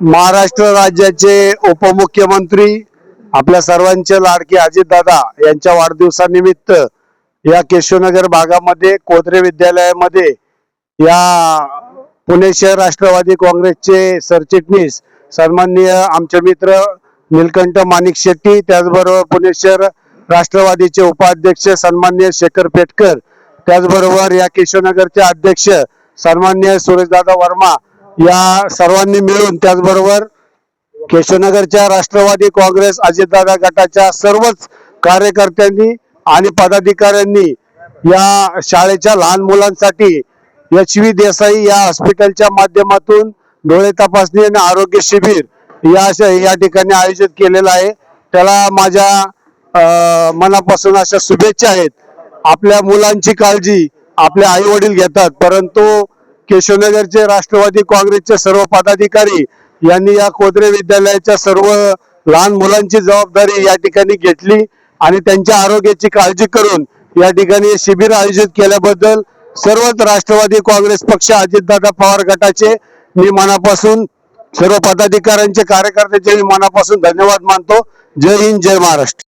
महाराष्ट्र राज्याचे उपमुख्यमंत्री आपल्या सर्वांचे लाडके अजितदादा यांच्या वाढदिवसानिमित्त या केशवनगर भागामध्ये कोथरे विद्यालयामध्ये या पुणे शहर राष्ट्रवादी काँग्रेसचे सरचिटणीस सन्माननीय आमचे मित्र नीलकंठ माणिक शेट्टी, त्याचबरोबर पुणे शहर राष्ट्रवादीचे उपाध्यक्ष सन्माननीय शेखर पेटकर, त्याचबरोबर या केशवनगरचे अध्यक्ष सन्माननीय सुरेशदादा वर्मा या सर्वांनी मिळून, त्याचबरोबर केशवनगरच्या राष्ट्रवादी काँग्रेस अजितदादा गटाच्या सर्वच कार्यकर्त्यांनी आणि पदाधिकाऱ्यांनी या शाळेच्या लहान मुलांसाठी एच.व्ही. देसाई या हॉस्पिटलच्या माध्यमातून डोळे तपासणी आणि आरोग्य शिबिर या ठिकाणी आयोजित केलेलं आहे। त्याला माझ्या मनापासून अशा शुभेच्छा आहेत। आपल्या मुलांची काळजी आपले आई वडील घेतात, परंतु केशवनगरचे राष्ट्रवादी काँग्रेसचे सर्व पदाधिकारी यांनी या कोथरे विद्यालयाच्या सर्व लहान मुलांची जबाबदारी या ठिकाणी घेतली आणि त्यांच्या आरोग्याची काळजी करून या ठिकाणी शिबिर आयोजित केल्याबद्दल सर्वच राष्ट्रवादी काँग्रेस पक्ष अजितदादा पवार गटाचे मी मनापासून सर्व पदाधिकाऱ्यांचे कार्यकर्त्यांचे मी मनापासून धन्यवाद मानतो। जय हिंद, जय महाराष्ट्र।